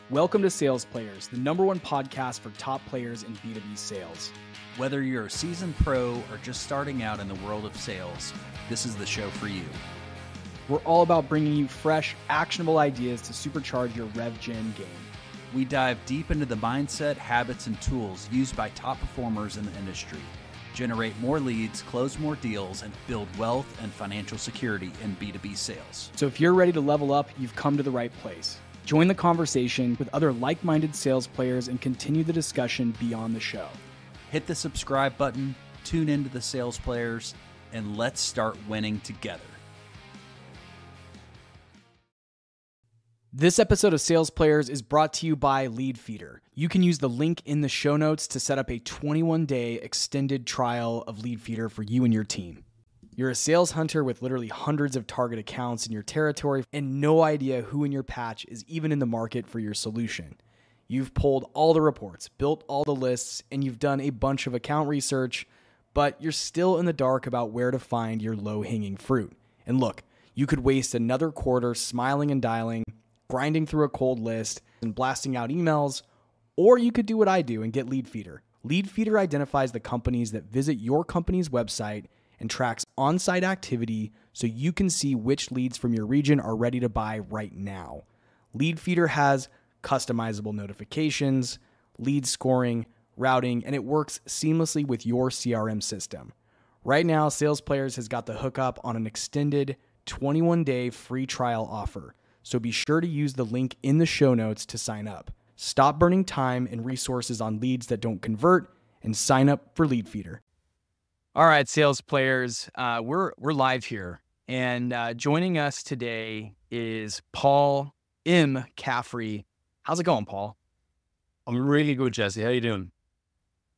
Welcome to Sales Players, the #1 podcast for top players in B2B sales. Whether you're a seasoned pro or just starting out in the world of sales, this is the show for you. We're all about bringing you fresh, actionable ideas to supercharge your rev gen game. We dive deep into the mindset, habits, and tools used by top performers in the industry. Generate more leads, close more deals, and build wealth and financial security in B2B sales. So if you're ready to level up, you've come to the right place. Join the conversation with other like-minded sales players and continue the discussion beyond the show. Hit the subscribe button, tune into the Sales Players, and let's start winning together. This episode of Sales Players is brought to you by Leadfeeder. You can use the link in the show notes to set up a 21-day extended trial of Leadfeeder for you and your team. You're a sales hunter with literally hundreds of target accounts in your territory and no idea who in your patch is even in the market for your solution. You've pulled all the reports, built all the lists, and you've done a bunch of account research, but you're still in the dark about where to find your low-hanging fruit. And look, you could waste another quarter smiling and dialing, grinding through a cold list, and blasting out emails, or you could do what I do and get Leadfeeder. Leadfeeder identifies the companies that visit your company's website and tracks on-site activity so you can see which leads from your region are ready to buy right now. Leadfeeder has customizable notifications, lead scoring, routing, and it works seamlessly with your CRM system. Right now, Sales Players has got the hookup on an extended 21-day free trial offer, so be sure to use the link in the show notes to sign up. Stop burning time and resources on leads that don't convert and sign up for Leadfeeder. All right, Sales Players, we're live here, and joining us today is Paul M. Caffrey. How's it going, Paul? I'm really good, Jesse. How you doing?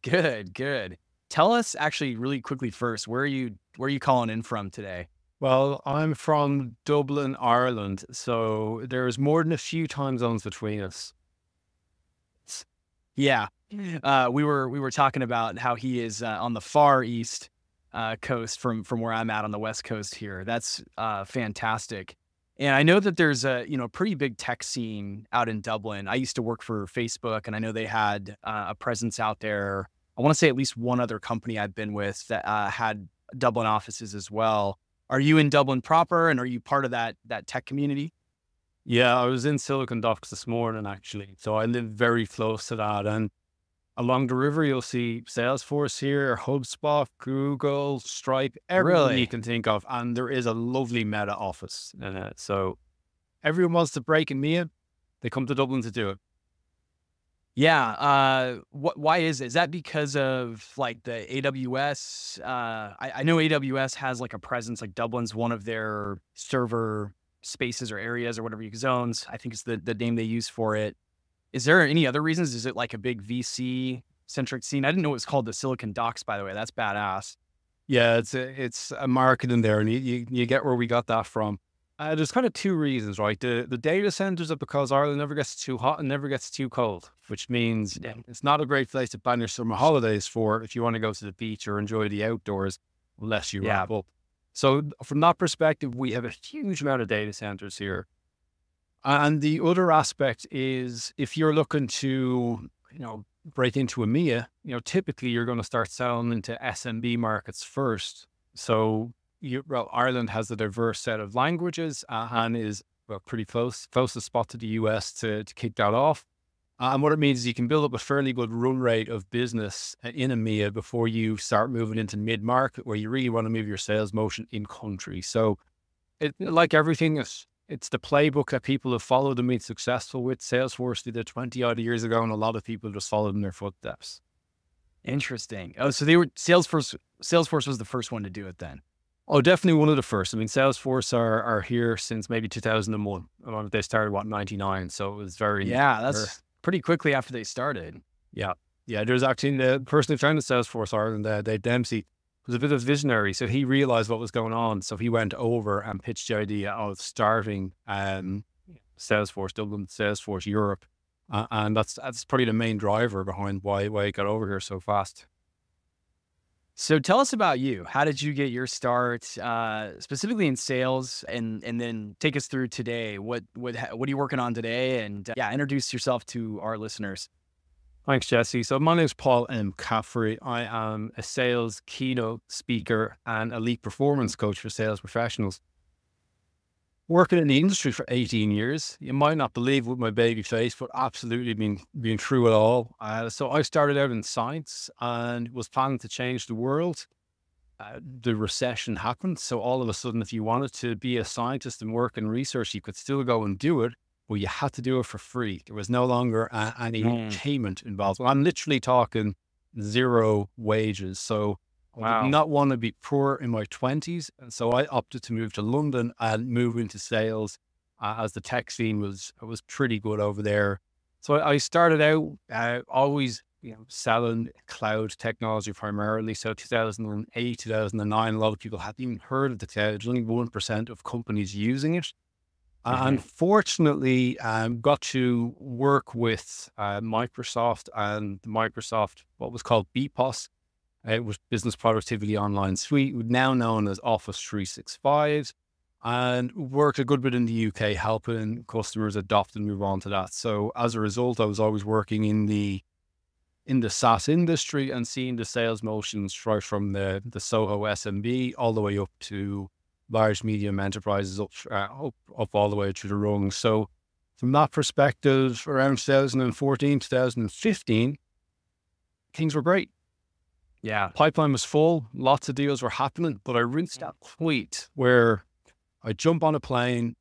Good. Tell us actually really quickly first, where are you calling in from today? Well, I'm from Dublin, Ireland, so there's more than a few time zones between us. Yeah. We were talking about how he is on the far east coast from where I'm at on the west coast here. That's fantastic. And I know that there's a pretty big tech scene out in Dublin. I used to work for Facebook, and I know they had a presence out there. I want to say at least one other company I've been with that had Dublin offices as well. Are you in Dublin proper, and are you part of that tech community? Yeah, I was in Silicon Docks this morning, actually. So I live very close to that. And along the river, you'll see Salesforce here, HubSpot, Google, Stripe, everything you can think of. And there is a lovely Meta office in it. So everyone wants to break in Mia. They come to Dublin to do it. Yeah. Why is it? Is that because of like the AWS? I know AWS has like a presence, like Dublin's one of their server spaces or areas or whatever zones, I think is the name they use for it. Is there any other reasons? Is it like a big VC centric scene? I didn't know it was called the Silicon Docks, by the way. That's badass. Yeah, it's a market in there, and you get where we got that from. There's kind of two reasons, right? The data centers are because Ireland never gets too hot and never gets too cold, which means it's not a great place to plan your summer holidays for if you want to go to the beach or enjoy the outdoors, unless you wrap up. So from that perspective, we have a huge amount of data centers here. And the other aspect is if you're looking to, break into EMEA, typically you're going to start selling into SMB markets first. So Ireland has a diverse set of languages and is pretty closest spot to the US to kick that off. And what it means is you can build up a fairly good run rate of business in EMEA before you start moving into mid-market, where you really want to move your sales motion in country. So like everything, it's the playbook that people have followed and been successful with. Salesforce did it 20 odd years ago, and a lot of people just followed in their footsteps. Interesting. Oh, so Salesforce was the first one to do it then. Oh, definitely one of the first. I mean, Salesforce are here since maybe 2001. They started, 99? So it was very... Yeah, that's pretty quickly after they started. Yeah. There's actually the person who founded Salesforce Ireland, Dave Dempsey, was a bit of a visionary. So he realized what was going on. So he went over and pitched the idea of starting Salesforce, Dublin, Salesforce Europe. And that's probably the main driver behind why it got over here so fast. So tell us about you. How did you get your start, specifically in sales, and then take us through today. What are you working on today? And yeah, introduce yourself to our listeners. Thanks, Jesse. So my name is Paul M. Caffrey. I am a sales keynote speaker and elite performance coach for sales professionals. Working in the industry for 18 years. You might not believe with my baby face, but absolutely been through it all. So I started out in science and was planning to change the world. The recession happened. So all of a sudden, if you wanted to be a scientist and work in research, you could still go and do it, but you had to do it for free. There was no longer any payment involved. Well, I'm literally talking zero wages. So I did not want to be poor in my 20s. And so I opted to move to London and move into sales as the tech scene was pretty good over there. So I started out always selling cloud technology primarily. So 2008, 2009, a lot of people hadn't even heard of the cloud. There's only 1% of companies using it. Unfortunately, got to work with Microsoft and Microsoft, what was called BPOS. It was Business Productivity Online Suite, now known as Office 365, and worked a good bit in the UK, helping customers adopt and move on to that. So as a result, I was always working in the SaaS industry and seeing the sales motions right from the Soho SMB all the way up to large medium enterprises, up all the way through the rungs. So from that perspective, around 2014, 2015, things were great. Yeah. Pipeline was full, lots of deals were happening, but I reached that point where I'd jump on a plane,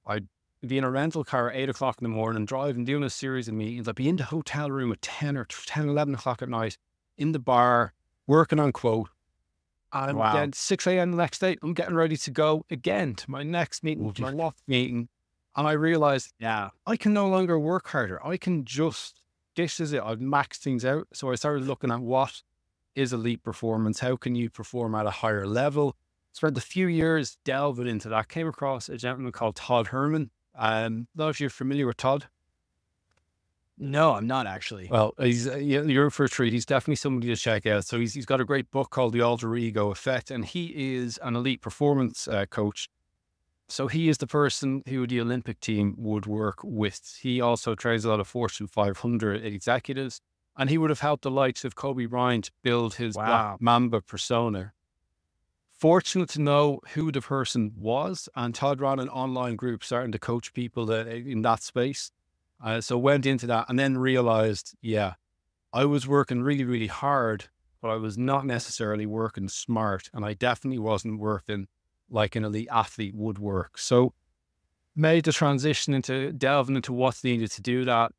I'd be in a rental car at 8 o'clock in the morning, driving, doing a series of meetings. I'd be in the hotel room at 10 or 10, 11 o'clock at night, in the bar, working on quote. And then 6 a.m. the next day, I'm getting ready to go again to my next meeting, my last meeting. And I realized, I can no longer work harder. I can just, this is it. I've maxed things out. So I started looking at what is elite performance. How can you perform at a higher level? Spent a few years delving into that. Came across a gentleman called Todd Herman. I don't know if you're familiar with Todd. No, I'm not actually. Well, you're in for a treat. He's definitely somebody to check out. So he's got a great book called The Alter Ego Effect, and he is an elite performance coach. So he is the person who the Olympic team would work with. He also trains a lot of Fortune 500 executives, and he would have helped the likes of Kobe Bryant build his Black Mamba persona. Fortunate to know who the person was, and Todd ran an online group starting to coach people in that space. So went into that and then realized, I was working really, really hard, but I was not necessarily working smart, and I definitely wasn't working like an elite athlete would work. So made the transition into delving into what's needed to do that.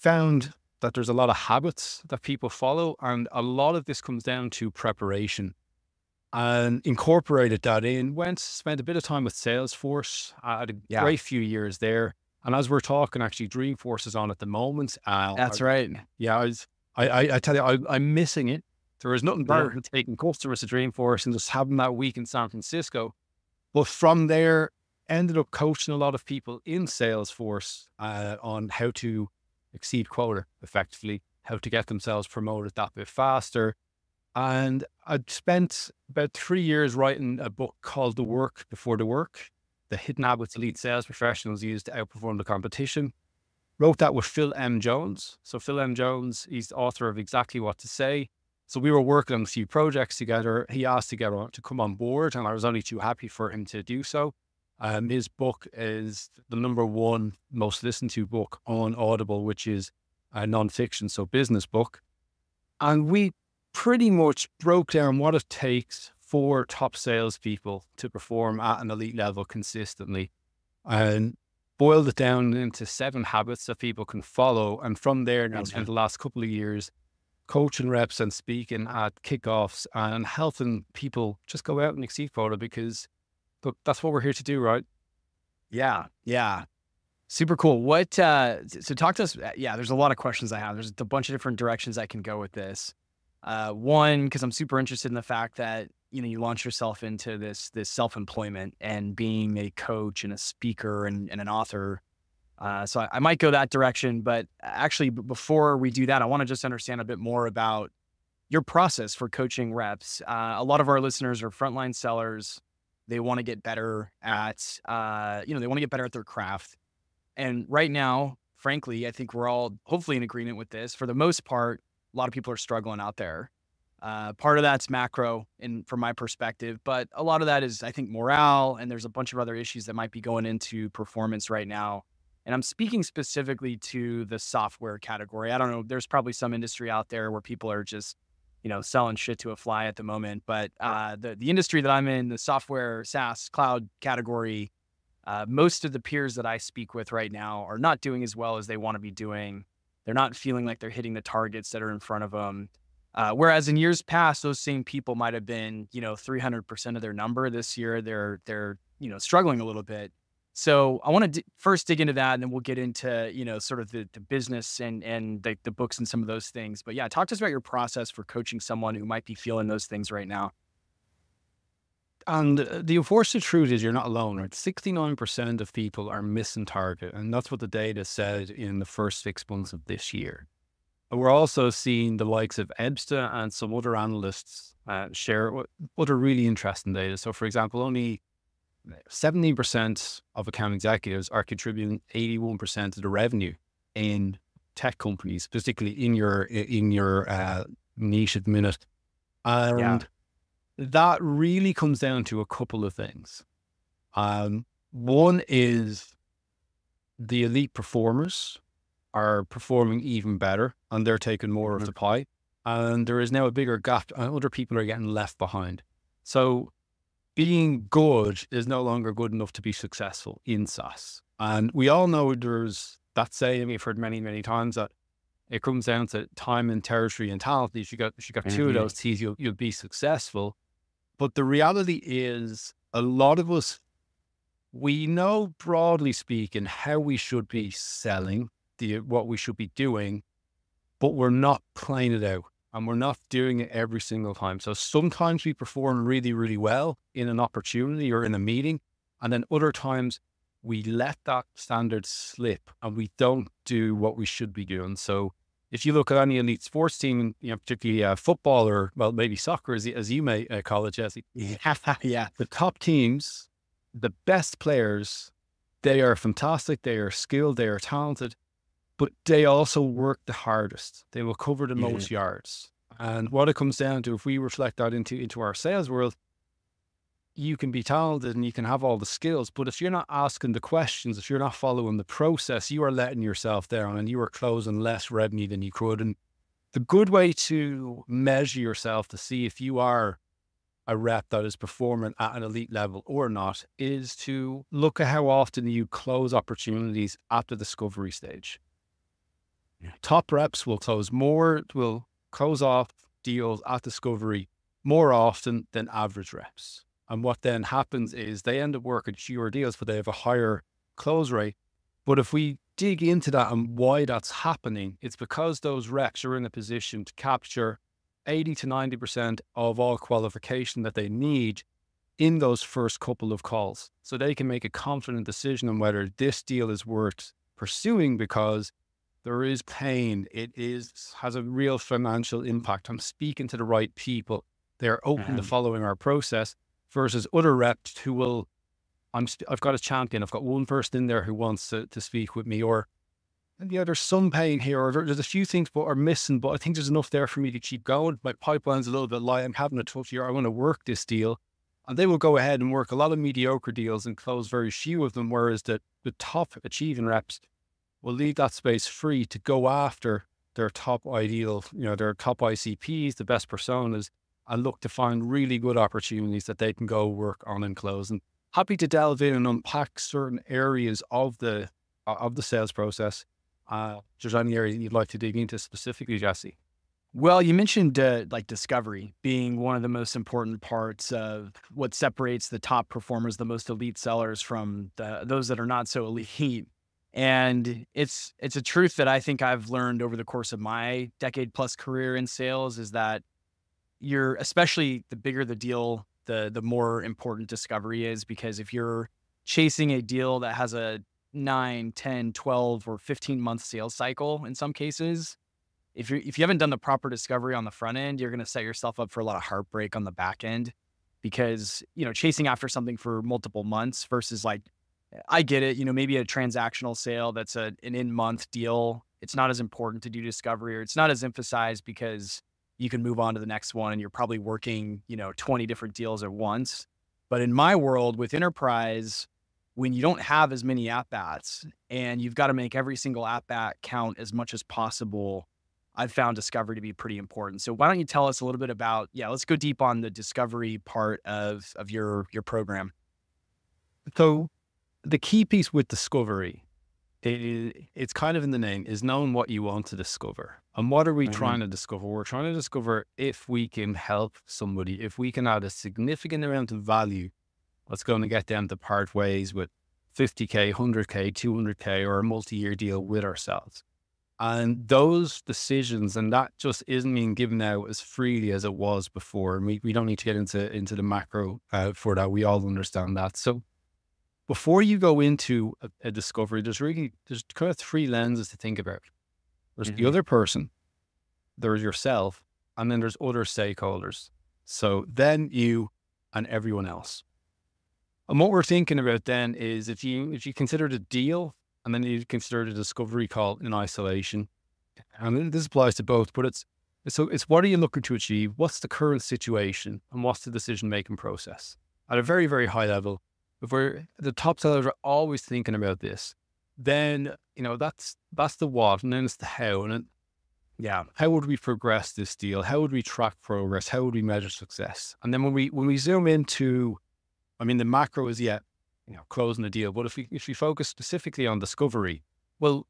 Found that there's a lot of habits that people follow, and a lot of this comes down to preparation. And incorporated that in, spent a bit of time with Salesforce. I had a great few years there. And as we're talking, actually, Dreamforce is on at the moment. That's right. Yeah, I tell you, I'm missing it. There was nothing better than taking customers to Dreamforce and just having that week in San Francisco. But from there, ended up coaching a lot of people in Salesforce on how to exceed quota effectively, how to get themselves promoted that bit faster. And I'd spent about 3 years writing a book called The Work Before the Work, the hidden habits elite sales professionals use to outperform the competition. Wrote that with Phil M. Jones. So Phil M. Jones, he's the author of Exactly What to Say. So we were working on a few projects together. He asked to come on board, and I was only too happy for him to do so. His book is the #1 most listened to book on Audible, which is a nonfiction, so business book. And we pretty much broke down what it takes for top salespeople to perform at an elite level consistently, and boiled it down into 7 habits that people can follow. And from there, now spent the last couple of years coaching reps and speaking at kickoffs and helping people just go out and exceed quota, because look, that's what we're here to do, right? Yeah. Super cool. What, so talk to us. There's a lot of questions I have. There's a bunch of different directions I can go with this. One, because I'm super interested in the fact that, you launch yourself into this self-employment and being a coach and a speaker and an author. So I might go that direction, but actually before we do that, I want to just understand a bit more about your process for coaching reps. A lot of our listeners are frontline sellers. They want to get better at, they want to get better at their craft. And right now, frankly, I think we're all hopefully in agreement with this. For the most part, a lot of people are struggling out there. Part of that's macro from my perspective, but a lot of that is, I think, morale, and there's a bunch of other issues that might be going into performance right now. And I'm speaking specifically to the software category. I don't know, there's probably some industry out there where people are just, selling shit to a fly at the moment. But the industry that I'm in, the software, SaaS, cloud category, most of the peers that I speak with right now are not doing as well as they want to be doing. They're not feeling like they're hitting the targets that are in front of them. Whereas in years past, those same people might have been, 300% of their number. This year, they're struggling a little bit. So I want to first dig into that, and then we'll get into, sort of the business and the books and some of those things. But yeah, talk to us about your process for coaching someone who might be feeling those things right now. And the unfortunate truth is you're not alone, right? 69% of people are missing target. And that's what the data said in the first 6 months of this year. We're also seeing the likes of EBSTA and some other analysts share other really interesting data. So for example, only 17% of account executives are contributing 81% of the revenue in tech companies, particularly in your niche at the minute. And that really comes down to a couple of things. One is the elite performers are performing even better, and they're taking more of the pie. And there is now a bigger gap, and other people are getting left behind. So being good is no longer good enough to be successful in SaaS. And we all know there's that saying we've heard many, many times, that it comes down to time and territory and talent. If you got two of those T's, you'll be successful. But the reality is, a lot of us, we know, broadly speaking, how we should be selling, what we should be doing, but we're not playing it out, and we're not doing it every single time. So sometimes we perform really, really well in an opportunity or in a meeting, and then other times we let that standard slip and we don't do what we should be doing. So if you look at any elite sports team, particularly football, or well, maybe soccer, as you may call it, Jesse. Yeah. The top teams, the best players, they are fantastic. They are skilled. They are talented, but they also work the hardest. They will cover the most yards. And what it comes down to, if we reflect that into our sales world, you can be talented and you can have all the skills, but if you're not asking the questions, if you're not following the process, you are letting yourself down and you are closing less revenue than you could. And the good way to measure yourself to see if you are a rep that is performing at an elite level or not is to look at how often you close opportunities at the discovery stage. Top reps will close off deals at discovery more often than average reps. And what then happens is they end up working fewer deals, but they have a higher close rate. But if we dig into that and why that's happening, it's because those reps are in a position to capture 80 to 90% of all qualification that they need in those first couple of calls. So they can make a confident decision on whether this deal is worth pursuing, because there is pain. It has a real financial impact. I'm speaking to the right people. They're open to following our process, versus other reps who will, I've got a champion. I've got one person in there who wants to speak with me, or there's some pain here, or there's a few things but are missing, but I think there's enough there for me to keep going. My pipeline's a little bit light. I'm having a tough year. I want to work this deal. And they will go ahead and work a lot of mediocre deals and close very few of them, whereas the top achieving reps will leave that space free to go after their top ideal, their top ICPs, the best personas, and look to find really good opportunities that they can go work on and close. And happy to delve in and unpack certain areas of the sales process. If there's any area you'd like to dig into specifically, Jesse? Well, you mentioned like discovery being one of the most important parts of what separates the top performers, the most elite sellers, from those that are not so elite. And it's a truth that I think I've learned over the course of my decade plus career in sales, is that especially the bigger the deal, the more important discovery is, because if you're chasing a deal that has a 9, 10, 12, or 15 month sales cycle, in some cases, if you haven't done the proper discovery on the front end, you're going to set yourself up for a lot of heartbreak on the back end, because, chasing after something for multiple months versus, like, I get it, maybe a transactional sale that's an in-month deal. It's not as important to do discovery, or it's not as emphasized because you can move on to the next one and you're probably working, 20 different deals at once. But in my world with enterprise, when you don't have as many at-bats and you've got to make every single at-bat count as much as possible, I've found discovery to be pretty important. So why don't you tell us a little bit about, let's go deep on the discovery part of your program. So the key piece with discovery, it's kind of in the name, is knowing what you want to discover. And what are we trying to discover? We're trying to discover if we can help somebody, if we can add a significant amount of value that's going to get them to part ways with 50K, 100K, 200K, or a multi-year deal with ourselves. And those decisions, and that just isn't being given out as freely as it was before. And we don't need to get into the macro for that. We all understand that. So before you go into a discovery, there's kind of three lenses to think about. There's the other person, there's yourself, and then there's other stakeholders. So then you and everyone else. And what we're thinking about then is if you consider the deal, and then you consider the discovery call in isolation, and this applies to both, but it's what are you looking to achieve? What's the current situation? And what's the decision-making process? At a very, very high level, if the top sellers are always thinking about this, then, that's the what, and then it's the how. And how would we progress this deal? How would we track progress? How would we measure success? And then when we zoom into, the macro is closing the deal. But if we focus specifically on discovery, well,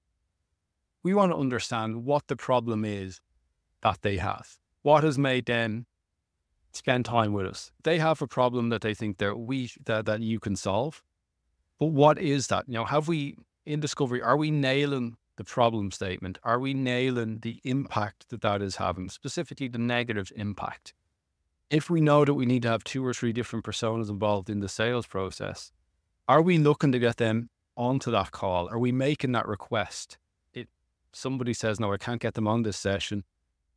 we want to understand what the problem is that they have. What has made them spend time with us? They have a problem that they think that you can solve. But what is that? Have we, in discovery, are we nailing the problem statement? Are we nailing the impact that is having, specifically the negative impact? If we know that we need to have 2 or 3 different personas involved in the sales process, are we looking to get them onto that call? Are we making that request? If somebody says, no, I can't get them on this session,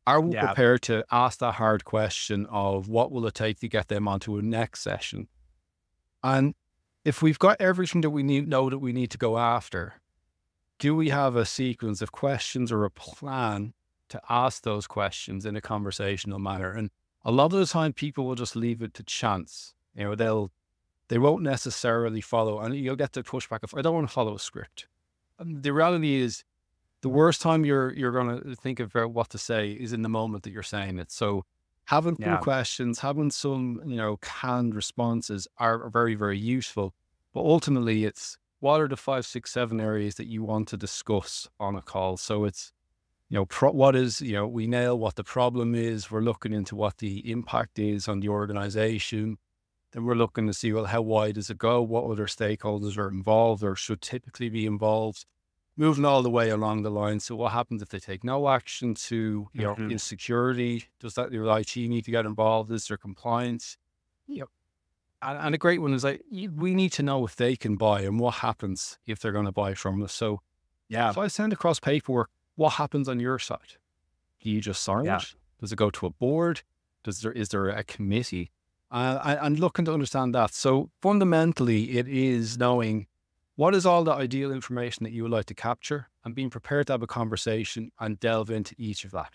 are we prepared to ask that hard question of what will it take to get them onto a next session? And if we've got everything that we know that we need to go after, do we have a sequence of questions or a plan to ask those questions in a conversational manner? And a lot of the time people will just leave it to chance. They won't necessarily follow, and you'll get the pushback of, I don't want to follow a script. And the reality is, the worst time you're going to think about what to say is in the moment that you're saying it. So having some questions, having some, canned responses are very, very useful. But ultimately, it's what are the 5, 6, 7 areas that you want to discuss on a call? So it's, what is, we nail what the problem is. We're looking into what the impact is on the organization. Then we're looking to see, well, how wide does it go? What other stakeholders are involved or should typically be involved? Moving all the way along the line. So what happens if they take no action to, insecurity? Does that your IT need to get involved? Is there compliance? And a great one is we need to know if they can buy and what happens if they're going to buy from us. So if I send across paperwork, what happens on your side? Do you just sign it? Does it go to a board? Is there a committee? And looking to understand that. So fundamentally, it is knowing what is all the ideal information that you would like to capture and being prepared to have a conversation and delve into each of that.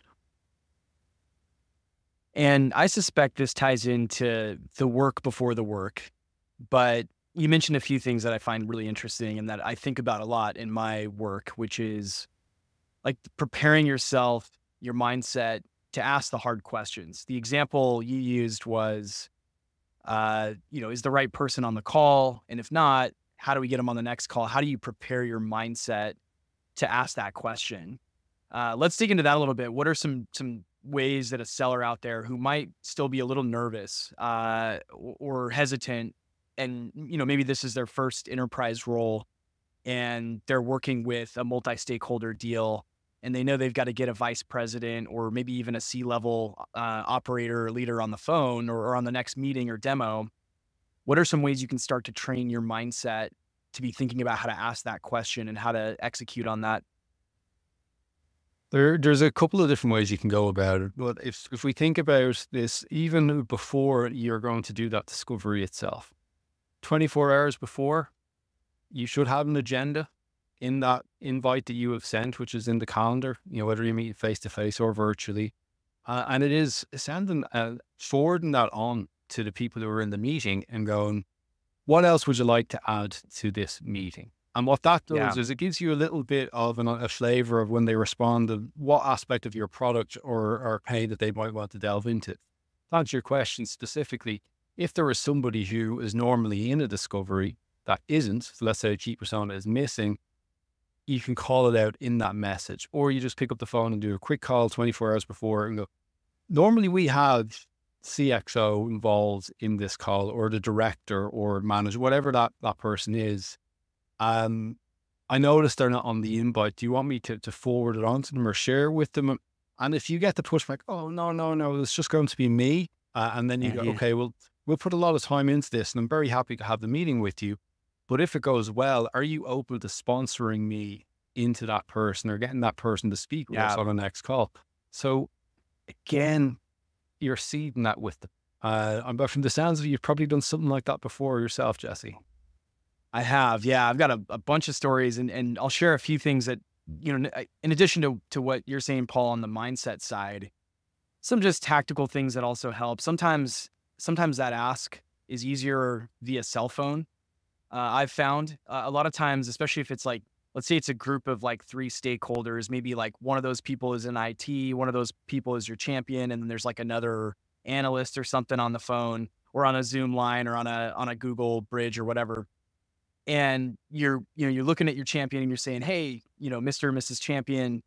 And I suspect this ties into the work before the work, but you mentioned a few things that I find really interesting and that I think about a lot in my work, which is like preparing yourself, your mindset to ask the hard questions. The example you used was, is the right person on the call? And if not, how do we get them on the next call? How do you prepare your mindset to ask that question? Let's dig into that a little bit. What are some ways that a seller out there who might still be a little nervous or hesitant, and maybe this is their first enterprise role and they're working with a multi-stakeholder deal and they know they've got to get a vice president or maybe even a C-level operator or leader on the phone or on the next meeting or demo? What are some ways you can start to train your mindset to be thinking about how to ask that question and how to execute on that? There's a couple of different ways you can go about it. But if we think about this, even before you're going to do that discovery itself, 24 hours before, you should have an agenda in that invite that you have sent, which is in the calendar, whether you meet face to face or virtually. And it is sending, forwarding that on to the people who are in the meeting and going, what else would you like to add to this meeting? And what that does is it gives you a little bit of a flavor of when they respond of what aspect of your product or pain that they might want to delve into. To answer your question specifically, if there is somebody who is normally in a discovery that isn't, so let's say a key persona is missing, you can call it out in that message, or you just pick up the phone and do a quick call 24 hours before and go, normally we have CXO involved in this call, or the director or manager, whatever that person is. I noticed they're not on the invite. Do you want me to forward it on to them or share with them? And if you get the pushback, oh, no, it's just going to be me. And then you go, okay, well, we'll put a lot of time into this and I'm very happy to have the meeting with you. But if it goes well, are you open to sponsoring me into that person or getting that person to speak with us on the next call? So again, you're seeding that with them. But from the sounds of it, you've probably done something like that before yourself, Jesse. I have, I've got a bunch of stories, and I'll share a few things that, in addition to what you're saying, Paul, on the mindset side, some just tactical things that also help. Sometimes that ask is easier via cell phone. I've found a lot of times, especially if it's like, let's say it's a group of like 3 stakeholders, maybe like one of those people is in IT, one of those people is your champion, and then there's like another analyst or something on the phone or on a Zoom line or on a Google Bridge or whatever. And you're looking at your champion and you're saying, hey, Mr. or Mrs. Champion,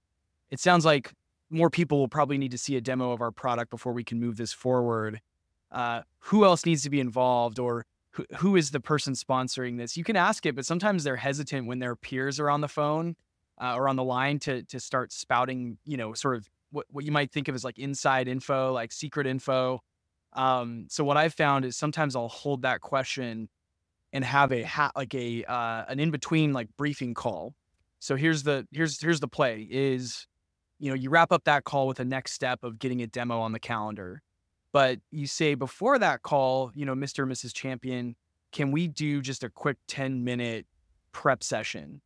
it sounds like more people will probably need to see a demo of our product before we can move this forward. Who else needs to be involved, or who is the person sponsoring this? You can ask it, but sometimes they're hesitant when their peers are on the phone or on the line to start spouting, sort of what you might think of as like inside info, like secret info. So what I've found is sometimes I'll hold that question and have an in-between like briefing call. So here's the play is, you wrap up that call with a next step of getting a demo on the calendar. But you say before that call, Mr. or Mrs. Champion, can we do just a quick 10-minute prep session?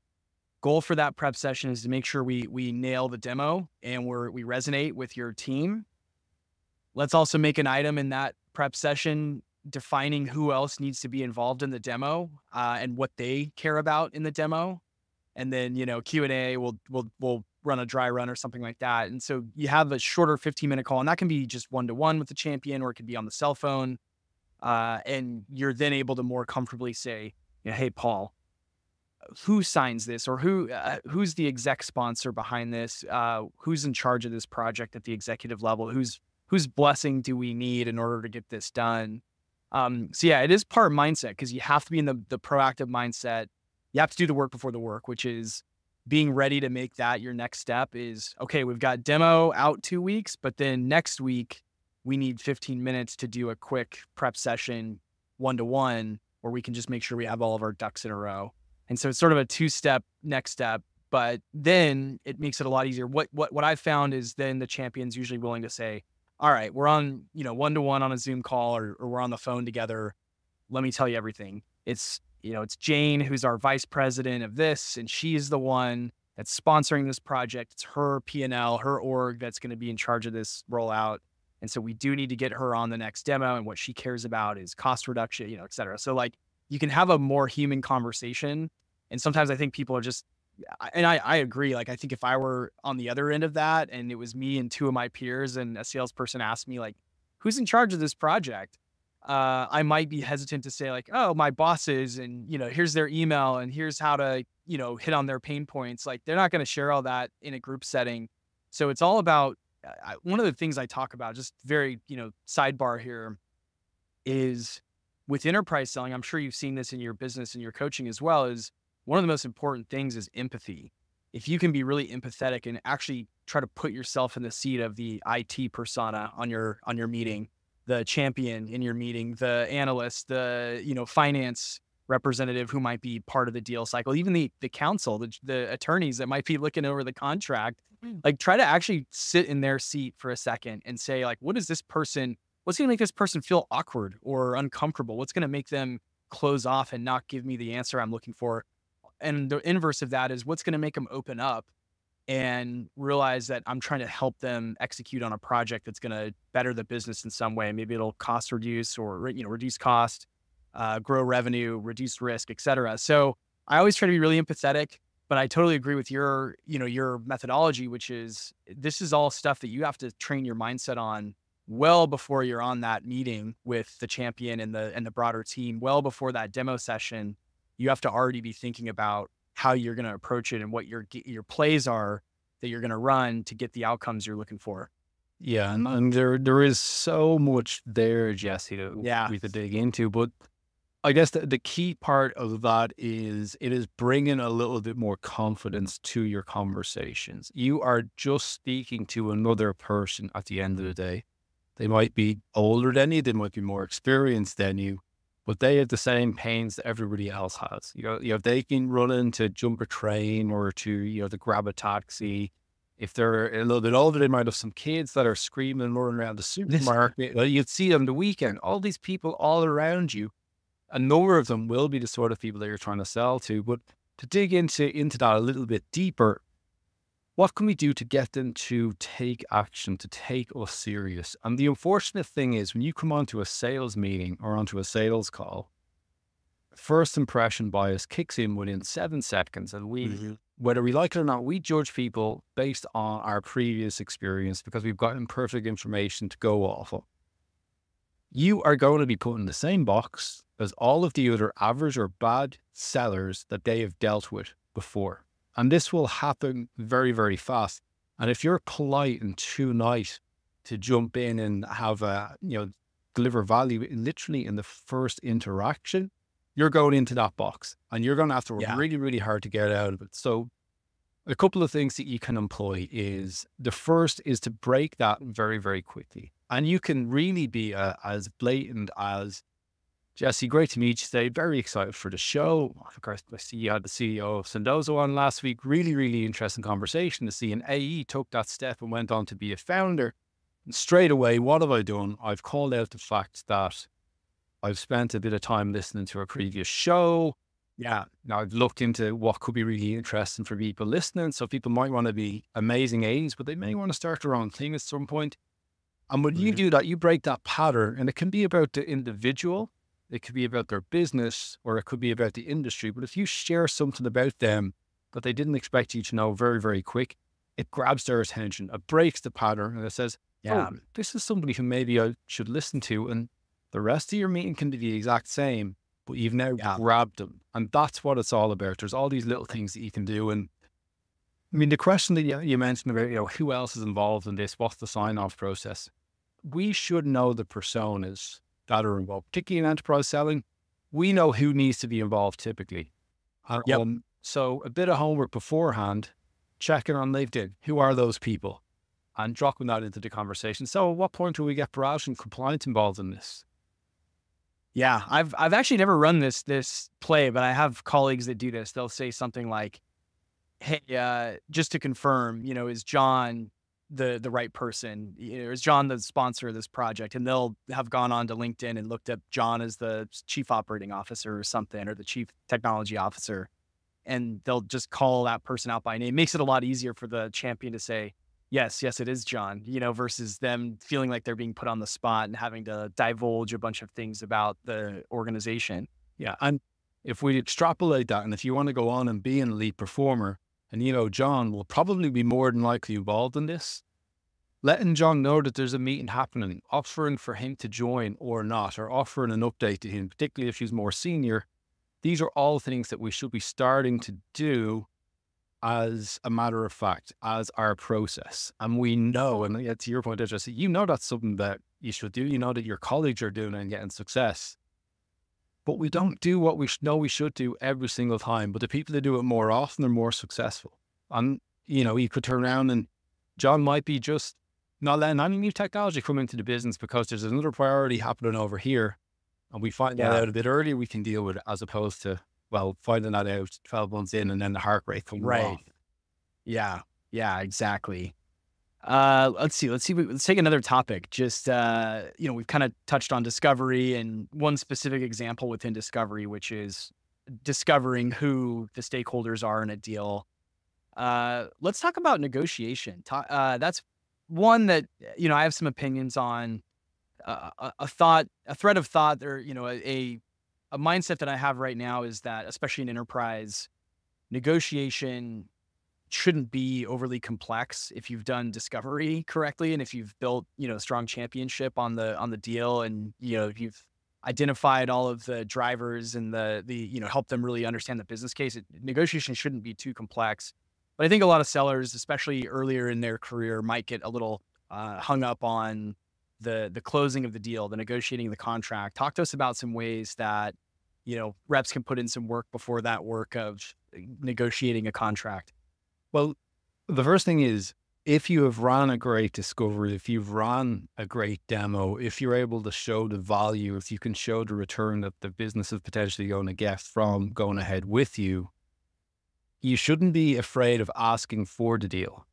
Goal for that prep session is to make sure we nail the demo and we resonate with your team. Let's also make an item in that prep session defining who else needs to be involved in the demo and what they care about in the demo. And then, Q&A, we'll run a dry run or something like that. And so you have a shorter 15-minute call, and that can be just one-to-one with the champion, or it could be on the cell phone. And you're then able to more comfortably say, hey, Paul, who signs this, or who's the exec sponsor behind this? Who's in charge of this project at the executive level? Whose blessing do we need in order to get this done? So it is part mindset, because you have to be in the proactive mindset. You have to do the work before the work, which is being ready to make that your next step is, okay, we've got demo out 2 weeks, but then next week we need 15 minutes to do a quick prep session 1-to-1 where we can just make sure we have all of our ducks in a row. And so it's sort of a 2-step next step, but then it makes it a lot easier. What I've found is then the champion's usually willing to say, all right, we're on, 1-to-1 on a Zoom call, or we're on the phone together. Let me tell you everything. It's Jane, who's our vice president of this, and she's the one that's sponsoring this project. It's her P&L, her org that's going to be in charge of this rollout. And so we do need to get her on the next demo, and what she cares about is cost reduction, et cetera. So like you can have a more human conversation. And sometimes I think people are just, and I agree. Like, I think if I were on the other end of that and it was me and 2 of my peers and a salesperson asked me like, who's in charge of this project? I might be hesitant to say like, oh, my bosses, and, here's their email and here's how to, hit on their pain points. Like, they're not going to share all that in a group setting. So it's all about, one of the things I talk about, just very, sidebar here, is with enterprise selling. I'm sure you've seen this in your business and your coaching as well, is one of the most important things is empathy. If you can be really empathetic and actually try to put yourself in the seat of the IT persona on your meeting, the champion in your meeting, the analyst, the, finance representative who might be part of the deal cycle, even the counsel, the attorneys that might be looking over the contract, like try to actually sit in their seat for a second and say, like, what's going to make this person feel awkward or uncomfortable? What's going to make them close off and not give me the answer I'm looking for? And the inverse of that is what's going to make them open up and realize that I'm trying to help them execute on a project that's going to better the business in some way. Maybe it'll cost reduce or, reduce cost, grow revenue, reduce risk, et cetera. So I always try to be really empathetic, but I totally agree with your methodology, which is this is all stuff that you have to train your mindset on well before you're on that meeting with the champion and the broader team. Well before that demo session, you have to already be thinking about how you're going to approach it and what your plays are that you're going to run to get the outcomes you're looking for. Yeah, and there is so much there, Jesse, that we could dig into. But I guess the key part of that is it is bringing a little bit more confidence to your conversations. You are just speaking to another person at the end of the day. They might be older than you, they might be more experienced than you, but they have the same pains that everybody else has. They can run in to jump a train or to grab a taxi. If they're a little bit older, they might have some kids that are screaming and running around the supermarket. You'd see them the weekend. All these people all around you, a number of them will be the sort of people that you're trying to sell to. But to dig into that a little bit deeper, what can we do to get them to take action, to take us serious? And the unfortunate thing is when you come onto a sales meeting or onto a sales call, first impression bias kicks in within 7 seconds. And we, whether we like it or not, we judge people based on our previous experience because we've got imperfect information to go off of. You are going to be put in the same box as all of the other average or bad sellers that they have dealt with before. And this will happen very, very fast. And if you're polite and too nice to jump in and have deliver value literally in the first interaction, you're going into that box and you're going to have to work really, really hard to get out of it. So a couple of things that you can employ is the first is to break that very, very quickly. And you can really be as blatant as, Jesse, great to meet you today. Very excited for the show. Of course, I see you had the CEO of Sendozo on last week. Really, really interesting conversation to see an AE took that step and went on to be a founder. And straight away, what have I done? I've called out the fact that I've spent a bit of time listening to a previous show. Now I've looked into what could be really interesting for people listening. So people might want to be amazing AEs, but they may want to start their own thing at some point. And when you do that, you break that pattern, and it can be about the individual. It could be about their business, or it could be about the industry. But if you share something about them that they didn't expect you to know very, very quick, it grabs their attention. It breaks the pattern and it says, this is somebody who maybe I should listen to. And the rest of your meeting can be the exact same, but you've now grabbed them. And that's what it's all about. There's all these little things that you can do. And I mean, the question that you mentioned about, who else is involved in this? What's the sign-off process? We should know the personas that are involved, particularly in enterprise selling. We know who needs to be involved typically. So a bit of homework beforehand, checking on LinkedIn. Who are those people? And dropping that into the conversation. So at what point do we get barrage and compliance involved in this? Yeah, I've actually never run this play, but I have colleagues that do this. They'll say something like, hey, just to confirm, is John the right person? Is John the sponsor of this project? And they'll have gone on to LinkedIn and looked up John as the chief operating officer or something, or the chief technology officer. And they'll just call that person out by name. It makes it a lot easier for the champion to say, yes, it is John, versus them feeling like they're being put on the spot and having to divulge a bunch of things about the organization. Yeah. And if we extrapolate that, and if you want to go on and be an elite performer, and John will probably be more than likely involved in this, letting John know that there's a meeting happening, offering for him to join or not, or offering an update to him, particularly if he's more senior. These are all things that we should be starting to do as a matter of fact, as our process. And we know, and to your point, Jesse, that's something that you should do. You know that your colleagues are doing and getting success. But we don't do what we know we should do every single time. But the people that do it more often are more successful. And, you could turn around and John might be just not letting any new technology come into the business because there's another priority happening over here. and we find that out a bit earlier, we can deal with it, as opposed to, well, finding that out 12 months in and then the heart rate comes off. Yeah, exactly. Let's see. Let's take another topic. Just, we've kind of touched on discovery and one specific example within discovery, which is discovering who the stakeholders are in a deal. Let's talk about negotiation. That's one that, I have some opinions on. A thread of thought, or, a mindset that I have right now is that, especially in enterprise, negotiation shouldn't be overly complex if you've done discovery correctly and if you've built, strong championship on the deal, and, if you've identified all of the drivers and the help them really understand the business case. Negotiation shouldn't be too complex. But I think a lot of sellers, especially earlier in their career, might get a little hung up on the closing of the deal, the negotiating the contract. Talk to us about some ways that, reps can put in some work before that work of negotiating a contract. Well, the first thing is, if you have run a great discovery, if you've run a great demo, if you're able to show the value, if you can show the return that the business is potentially going to get from going ahead with you, you shouldn't be afraid of asking for the deal.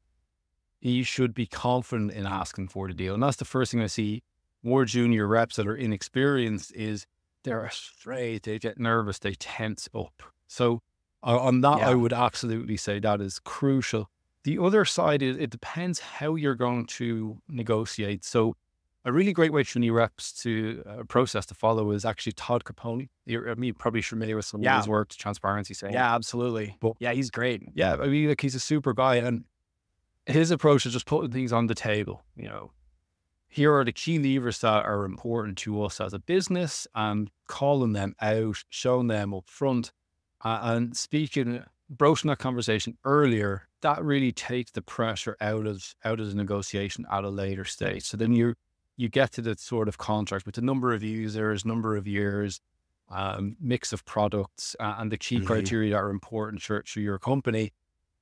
You should be confident in asking for the deal. And that's the first thing I see more junior reps that are inexperienced is they're afraid, they get nervous, they tense up. So on that, I would absolutely say that is crucial. The other side is it depends how you're going to negotiate. So a really great way for new reps to process to follow is actually Todd Capone. You're probably familiar with some of his work, Transparency Saying. Yeah, absolutely. But, he's great. Yeah, he's a super guy. And his approach is just putting things on the table. Here are the key levers that are important to us as a business, and calling them out, showing them up front, and broaching that conversation earlier. That really takes the pressure out of the negotiation at a later stage. So then you get to the sort of contract with the number of users, number of years, mix of products, and the key criteria that are important for your company.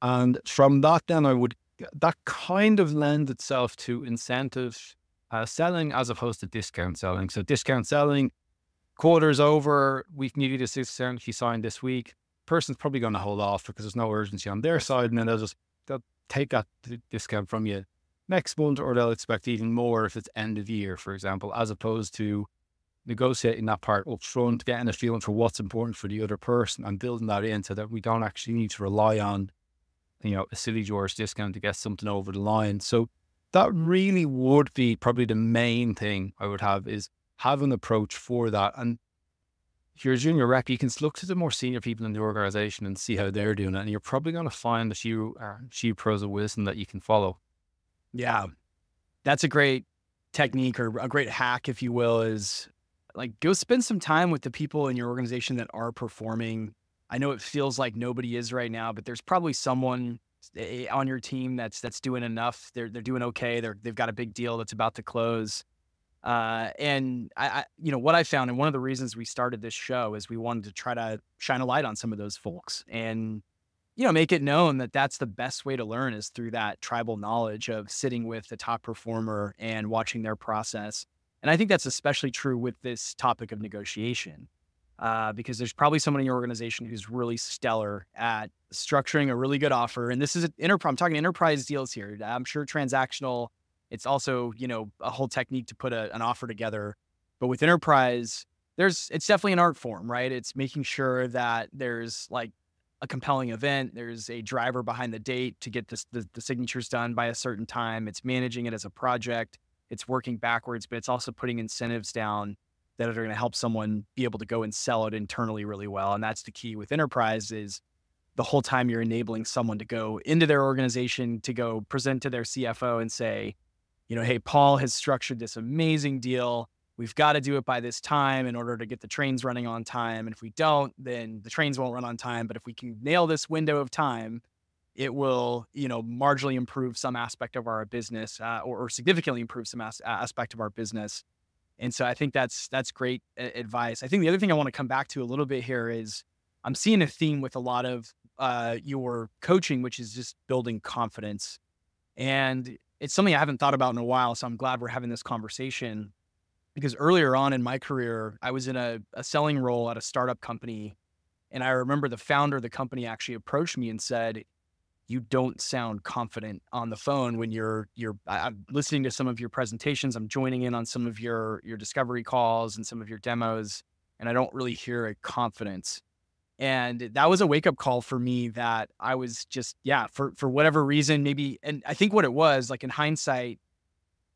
And from that, then that kind of lends itself to incentive selling as opposed to discount selling. So discount selling, quarter's over, we can give you the 6% you signed this week. Person's probably going to hold off because there's no urgency on their side, and then they'll take that discount from you next month, or they'll expect even more if it's end of year, for example, as opposed to negotiating that part up front, getting a feeling for what's important for the other person and building that in so that we don't actually need to rely on, a silly George discount to get something over the line. So that really would be probably the main thing I would have, is have an approach for that. And if you're a junior rep, you can look to the more senior people in the organization and see how they're doing it. And you're probably going to find a few pros of wisdom that you can follow. Yeah. That's a great technique, or a great hack, if you will, is like, go spend some time with the people in your organization that are performing. I know it feels like nobody is right now, but there's probably someone on your team that's doing enough. They're doing okay. They've got a big deal that's about to close. And I what I found, and one of the reasons we started this show, is we wanted to try to shine a light on some of those folks and, make it known that that's the best way to learn, is through that tribal knowledge of sitting with the top performer and watching their process. And I think that's especially true with this topic of negotiation, because there's probably someone in your organization who's really stellar at structuring a really good offer. And this is I'm talking enterprise deals here. I'm sure transactional, it's also, a whole technique to put an offer together. But with enterprise, it's definitely an art form, right? It's making sure that there's like a compelling event. There's a driver behind the date to get the signatures done by a certain time. It's managing it as a project. It's working backwards, but it's also putting incentives down that are going to help someone be able to go and sell it internally really well. And that's the key with enterprise, is the whole time you're enabling someone to go into their organization, to go present to their CFO and say, hey, Paul has structured this amazing deal. We've got to do it by this time in order to get the trains running on time. And if we don't, then the trains won't run on time. But if we can nail this window of time, it will, marginally improve some aspect of our business, or significantly improve some aspect of our business. And so I think that's great advice. I think the other thing I want to come back to a little bit here is, I'm seeing a theme with a lot of your coaching, which is just building confidence. And it's something I haven't thought about in a while. So I'm glad we're having this conversation, because earlier on in my career, I was in a selling role at a startup company. And I remember the founder of the company actually approached me and said, "You don't sound confident on the phone when I'm listening to some of your presentations. I'm joining in on some of your discovery calls and some of your demos, and I don't really hear a confidence." And that was a wake up call for me that I was just, for whatever reason, maybe. And I think what it was, like in hindsight,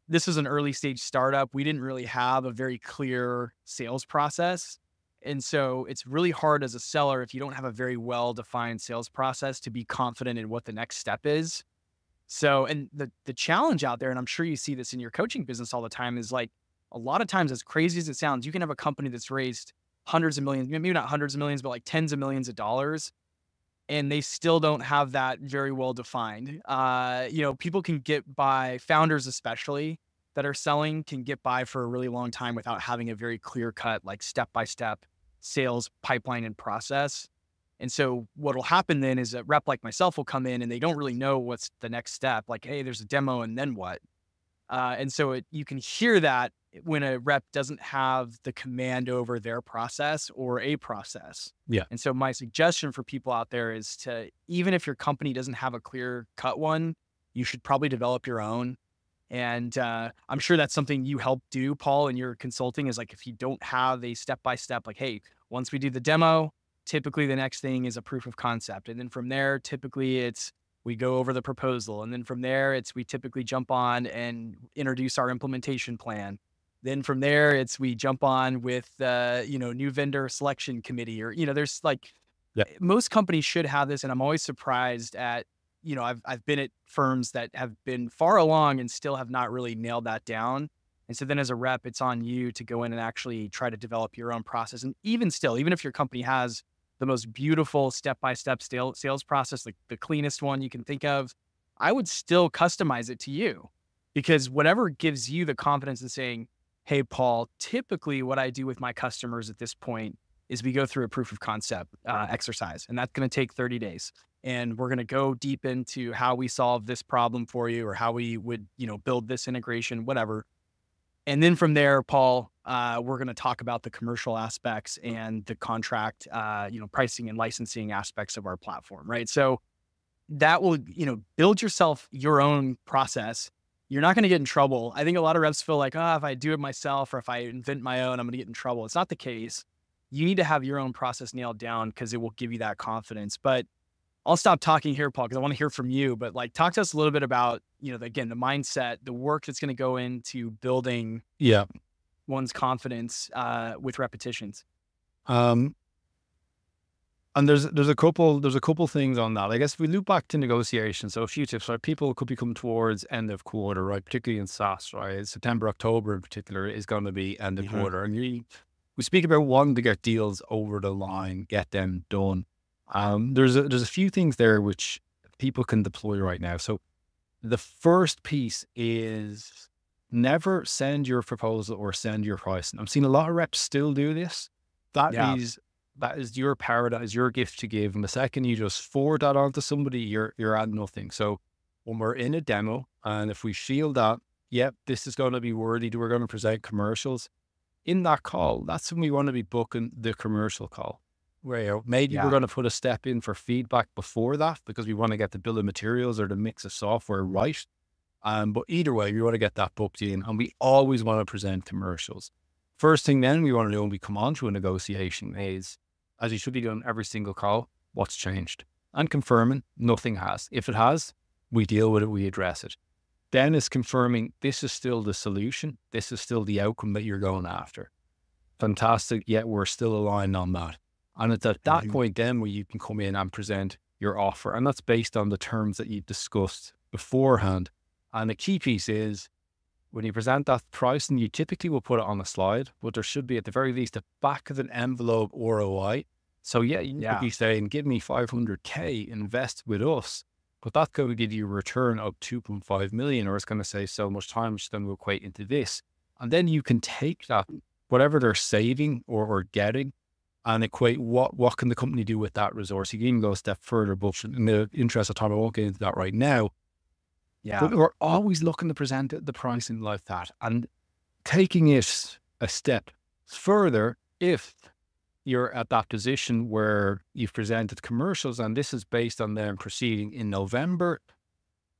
this was an early stage startup. We didn't really have a very clear sales process. And so it's really hard as a seller, if you don't have a very well-defined sales process, to be confident in what the next step is. So, and the challenge out there, and I'm sure you see this in your coaching business all the time, is like a lot of times, as crazy as it sounds, you can have a company that's raised hundreds of millions, maybe not hundreds of millions, but like tens of millions of dollars, and they still don't have that very well defined. People can get by, founders especially that are selling can get by for a really long time without having a very clear cut, like step-by-step sales pipeline and process. And so what will happen then is a rep like myself will come in and they don't really know what's the next step. Like, hey, there's a demo and then what? And so you can hear that when a rep doesn't have the command over their process or a process. Yeah. And so my suggestion for people out there is to, even if your company doesn't have a clear cut one, you should probably develop your own. And I'm sure that's something you help do, Paul, in your consulting, is like, if you don't have a step-by-step, like, hey, once we do the demo, typically the next thing is a proof of concept. And then from there, typically we go over the proposal. And then from there, we typically jump on and introduce our implementation plan. Then from there, we jump on with, new vendor selection committee, or, there's like, most companies should have this. And I'm always surprised at, I've been at firms that have been far along and still have not really nailed that down. And so then as a rep, it's on you to go in and actually try to develop your own process. And even if your company has the most beautiful step-by-step sales process, like the cleanest one you can think of, I would still customize it to you, because whatever gives you the confidence in saying, hey, Paul, typically what I do with my customers at this point is we go through a proof of concept exercise, and that's going to take 30 days. And we're going to go deep into how we solve this problem for you, or how we would, build this integration, whatever. And then from there, Paul, we're going to talk about the commercial aspects and the contract, pricing and licensing aspects of our platform, right? So that will, build yourself your own process. You're not going to get in trouble. I think a lot of reps feel like, if I do it myself or if I invent my own, I'm going to get in trouble. It's not the case. You need to have your own process nailed down, because it will give you that confidence. But I'll stop talking here, Paul, because I want to hear from you. But like, talk to us a little bit about, again, the mindset, the work that's going to go into building one's confidence with repetitions. And there's a couple things on that. I guess if we loop back to negotiations, so a few tips, right? People could be coming towards end of quarter, right? Particularly in SaaS, right? September, October in particular is going to be end of quarter. And we speak about wanting to get deals over the line, get them done. There's a few things there which people can deploy right now. So the first piece is never send your proposal or send your price. And I'm seeing a lot of reps still do this. That is your power. That is your gift to give. And the second you just forward that on to somebody, you're at nothing. So when we're in a demo, and if we feel that, this is going to be worthy, we're going to present commercials in that call, that's when we want to be booking the commercial call. Where maybe we're going to put a step in for feedback before that, because we want to get the bill of materials or the mix of software right. But either way, we want to get that booked in, and we always want to present commercials. First thing then we want to do when we come on to a negotiation is, as you should be doing every single call, what's changed? And confirming nothing has. If it has, we deal with it, we address it. Then it's confirming this is still the solution. This is still the outcome that you're going after. Fantastic. Yet we're still aligned on that. And it's at that point then where you can come in and present your offer. And that's based on the terms that you've discussed beforehand. And the key piece is, when you present that pricing, you typically will put it on a slide, but there should be at the very least a back of an envelope ROI. So you could be saying, give me 500K, invest with us, but that's going to give you a return of 2.5 million, or it's going to say so much time, which is going to equate into this. And then you can take that, whatever they're saving or getting, and equate what can the company do with that resource. You can even go a step further, but in the interest of time, I won't get into that right now. But we're always looking to present the pricing like that, and taking it a step further if you're at that position where you've presented commercials and this is based on them proceeding in November.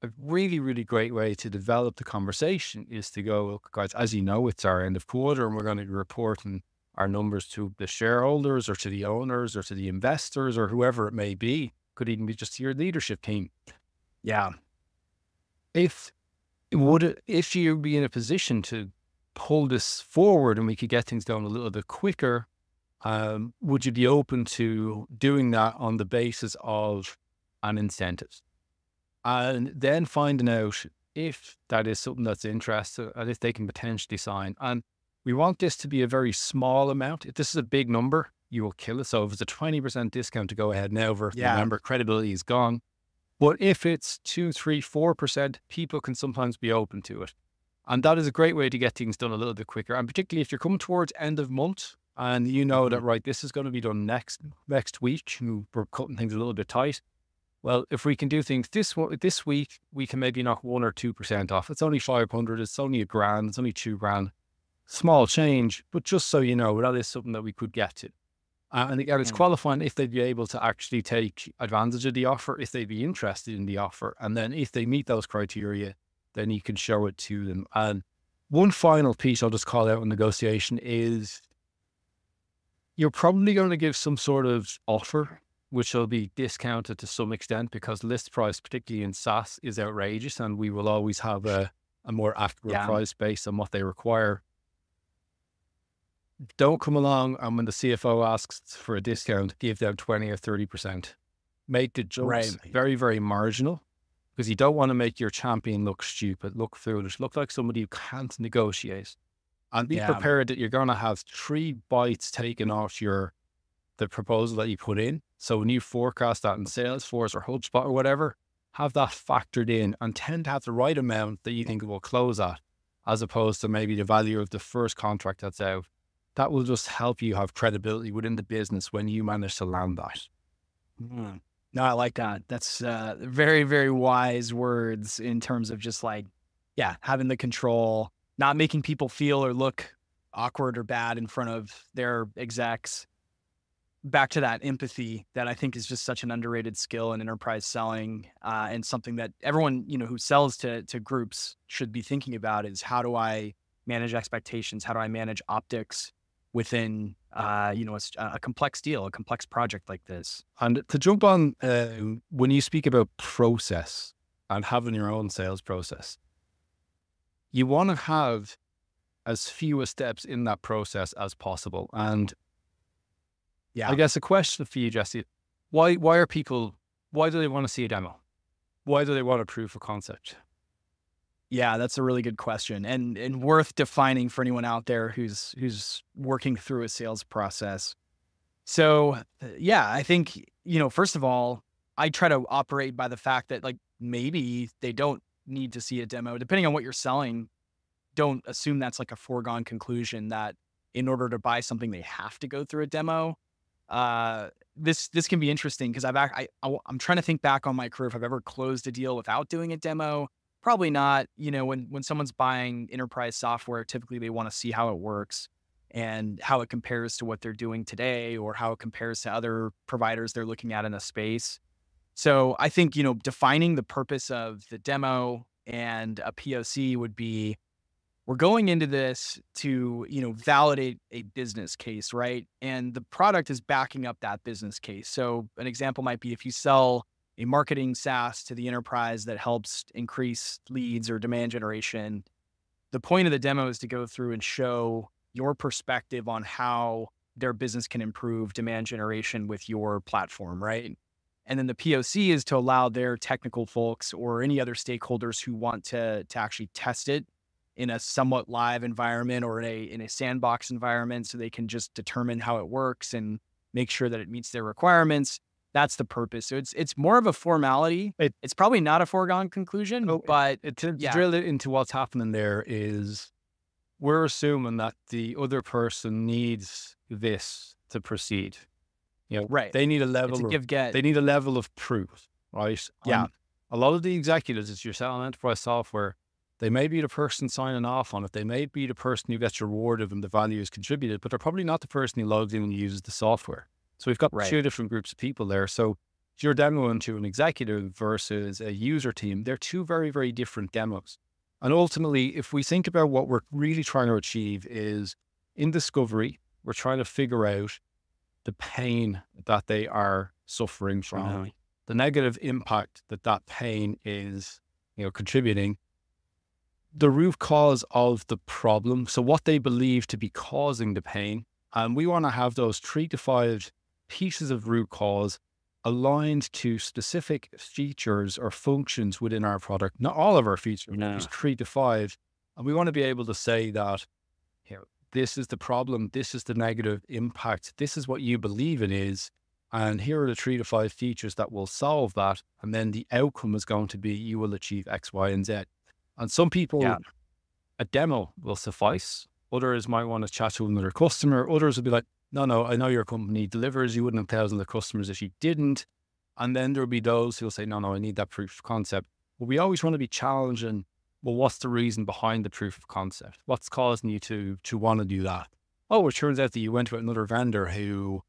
A really, really great way to develop the conversation is to go, look, guys, as you know, it's our end of quarter and we're going to be reporting our numbers to the shareholders or to the owners or to the investors or whoever it may be. Could even be just your leadership team. Yeah. If you'd be in a position to pull this forward and we could get things done a little bit quicker, would you be open to doing that on the basis of an incentive? And then finding out if that is something that's interesting and if they can potentially sign. And we want this to be a very small amount. If this is a big number, you will kill it. So if it's a 20% discount to go ahead now versus November, credibility is gone. But if it's 2, 3, 4%, people can sometimes be open to it. And that is a great way to get things done a little bit quicker. And particularly if you're coming towards end of month and you know that, right, this is going to be done next week, we're cutting things a little bit tight. Well, if we can do things this week, we can maybe knock 1 or 2% off. It's only 500. It's only $1,000. It's only $2,000. Small change, but just so you know, that is something that we could get to. And again, it's qualifying if they'd be able to actually take advantage of the offer, if they'd be interested in the offer. And then if they meet those criteria, then you can show it to them. And one final piece I'll just call out in negotiation is you're probably going to give some sort of offer which will be discounted to some extent because list price, particularly in SaaS, is outrageous, and we will always have a more accurate price based on what they require. Don't come along and when the CFO asks for a discount, give them 20 or 30%. Make the jumps very, very marginal because you don't want to make your champion look stupid, look foolish, look like somebody who can't negotiate. And be prepared that you're going to have 3 bites taken off the proposal that you put in. So when you forecast that in Salesforce or HubSpot or whatever, have that factored in and tend to have the right amount that you think it will close at, as opposed to maybe the value of the first contract that's out. That will just help you have credibility within the business when you manage to land that. No, I like that. That's very, very wise words in terms of just like, having the control, not making people feel or look awkward or bad in front of their execs. Back to that empathy that I think is just such an underrated skill in enterprise selling, and something that everyone, who sells to groups should be thinking about is how do I manage expectations? How do I manage optics within, a complex deal, a complex project like this? And to jump on, when you speak about process and having your own sales process, you want to have as few steps in that process as possible. And I guess a question for you, Jesse, why do they want to see a demo? Why do they want a proof of concept? Yeah, that's a really good question and worth defining for anyone out there who's working through a sales process. So I think, first of all, I try to operate by the fact that like maybe they don't need to see a demo. Depending on what you're selling, don't assume that's like a foregone conclusion that in order to buy something, they have to go through a demo. This can be interesting because I'm trying to think back on my career if I've ever closed a deal without doing a demo. Probably not. When someone's buying enterprise software, typically they want to see how it works and how it compares to what they're doing today or how it compares to other providers they're looking at in a space. So I think, defining the purpose of the demo and a POC would be, we're going into this to, validate a business case, right? And the product is backing up that business case. So an example might be if you sell a marketing SaaS to the enterprise that helps increase leads or demand generation, the point of the demo is to go through and show your perspective on how their business can improve demand generation with your platform, right? And then the POC is to allow their technical folks or any other stakeholders who want to actually test it in a somewhat live environment or in a sandbox environment so they can just determine how it works and make sure that it meets their requirements. That's the purpose. So it's more of a formality. It's probably not a foregone conclusion, but to drill it into what's happening there is we're assuming that the other person needs this to proceed. Right. They need a level of give-get. They need a level of proof, right? Yeah. A lot of the executives, as you're selling enterprise software, They may be the person signing off on it. They may be the person who gets rewarded when the value is contributed, but they're probably not the person who logs in and uses the software. So we've got two different groups of people there. So if you're demoing to an executive versus a user team, they're two very, very different demos. And ultimately, if we think about what we're really trying to achieve is in discovery, we're trying to figure out the pain that they are suffering from, the negative impact that that pain is, contributing, the root cause of the problem. So what they believe to be causing the pain. And we want to have those 3 to 5 pieces of root cause aligned to specific features or functions within our product. Not all of our features, just 3 to 5. And we want to be able to say that, this is the problem, this is the negative impact, this is what you believe it is, and here are the 3 to 5 features that will solve that. And then the outcome is going to be you will achieve X, Y, and Z. And some people, a demo will suffice. Others might want to chat to another customer. Others will be like, no, I know your company delivers. You wouldn't have thousands of customers if you didn't. And then there'll be those who'll say, no, I need that proof of concept. But we always want to be challenging. Well, what's the reason behind the proof of concept? What's causing you to want to do that? Oh, it turns out that you went to another vendor who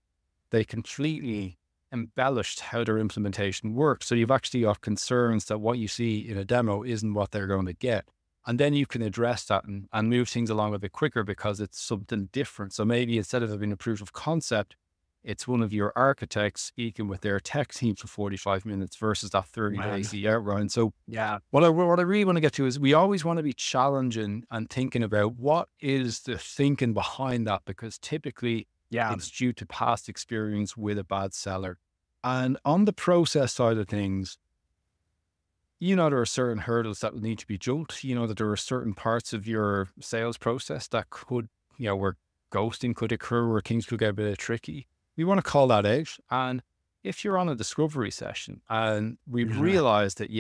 they completely embellished how their implementation works. So you've actually got concerns that what you see in a demo isn't what they're going to get. And then you can address that and move things along a bit quicker because it's something different. So maybe instead of having a proof of concept, it's one of your architects speaking with their tech team for 45 minutes versus that 30-day outrun. So what I really want to get to is we always want to be challenging and thinking about what is the thinking behind that, because typically it's due to past experience with a bad seller. And on the process side of things, there are certain hurdles that will need to be jumped. That there are certain parts of your sales process that could, where ghosting could occur, where things could get a bit tricky. We want to call that out. And if you're on a discovery session and we've realized that,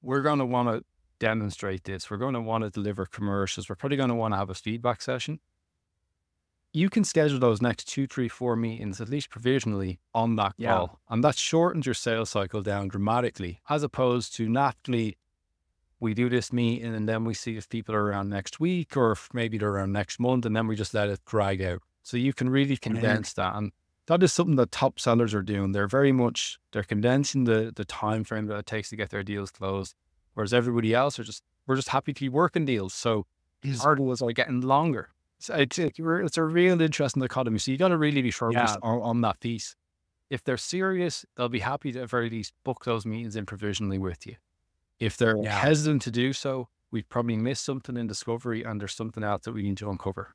we're going to want to demonstrate this, we're going to want to deliver commercials, we're probably going to want to have a feedback session, you can schedule those next 2, 3, 4 meetings, at least provisionally, on that call. And that shortens your sales cycle down dramatically, as opposed to naturally, we do this meeting and then we see if people are around next week or if maybe they're around next month, and then we just let it drag out. So you can really condense that. And that is something that top sellers are doing. They're condensing the time frame that it takes to get their deals closed. Whereas everybody else we're just happy to be working deals. So these hurdles are getting longer. So it's a real interesting dichotomy. So you got to really be focused on that piece. If they're serious, they'll be happy to at the very least book those meetings in provisionally with you. If they're hesitant to do so, we've probably missed something in discovery and there's something else that we need to uncover.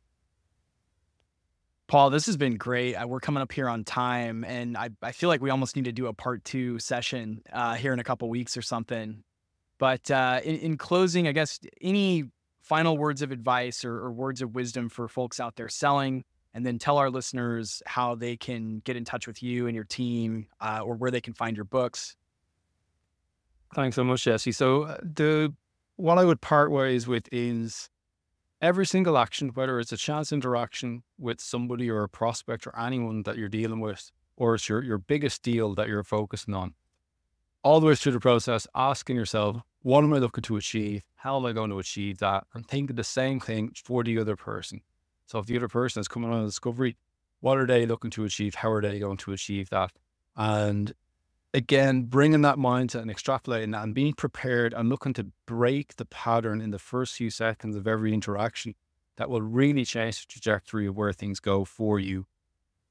Paul, this has been great. We're coming up here on time, and I feel like we almost need to do a part 2 session here in a couple weeks or something. But in closing, I guess, any final words of advice or words of wisdom for folks out there selling, and then tell our listeners how they can get in touch with you and your team, or where they can find your books. Thanks so much, Jesse. So what I would part ways with is every single action, whether it's a chance interaction with somebody or a prospect or anyone that you're dealing with, or it's your biggest deal that you're focusing on, all the way through the process, asking yourself, what am I looking to achieve? How am I going to achieve that? And think of the same thing for the other person. So if the other person is coming on a discovery, what are they looking to achieve? How are they going to achieve that? And again, bringing that mindset and extrapolating that and being prepared and looking to break the pattern in the first few seconds of every interaction, that will really change the trajectory of where things go for you.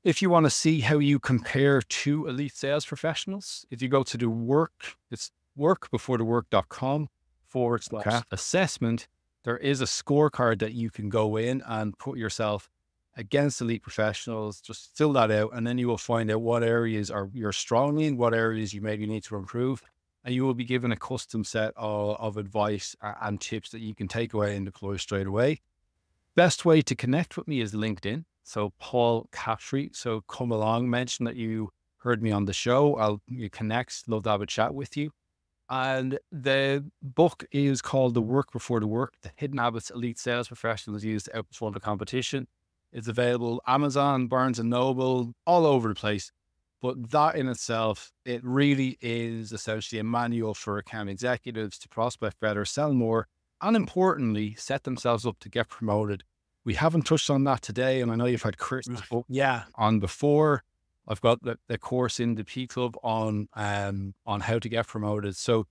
If you want to see how you compare to elite sales professionals, if you go to the work, it's workbeforethework.com/assessment, there is a scorecard that you can go in and put yourself against elite professionals. Just fill that out, and then you will find out what areas you're strong in, what areas you maybe need to improve, and you will be given a custom set of advice and tips that you can take away and deploy straight away. Best way to connect with me is LinkedIn. So Paul Caffrey. So come along, mention that you heard me on the show. You connect, love to have a chat with you. And the book is called The Work Before the Work, The Hidden Habits Elite Sales Professionals Use to Outperform the Competition. It's available Amazon, Barnes & Noble, all over the place. But that in itself, it really is essentially a manual for account executives to prospect better, sell more, and importantly, set themselves up to get promoted. We haven't touched on that today, and I know you've had Chris on before. I've got the course in the P Club on how to get promoted. So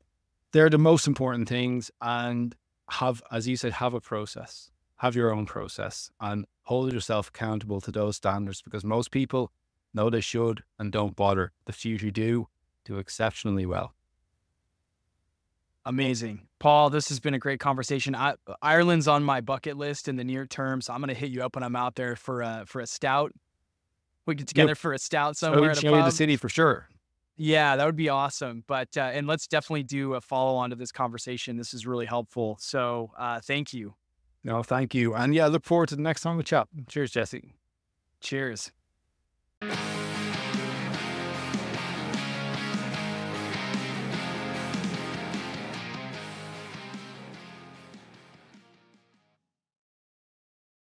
they're the most important things, and have, as you said, have a process. Have your own process and hold yourself accountable to those standards, because most people know they should and don't bother. The few who do exceptionally well. Amazing. Paul, this has been a great conversation. Ireland's on my bucket list in the near term, so I'm going to hit you up when I'm out there for a stout. We get together for a stout somewhere at a show you pub. the city for sure. Yeah, that would be awesome. But and let's definitely do a follow-on to this conversation. This is really helpful. So thank you. No, thank you. And yeah, look forward to the next time we chat. Cheers, Jesse. Cheers.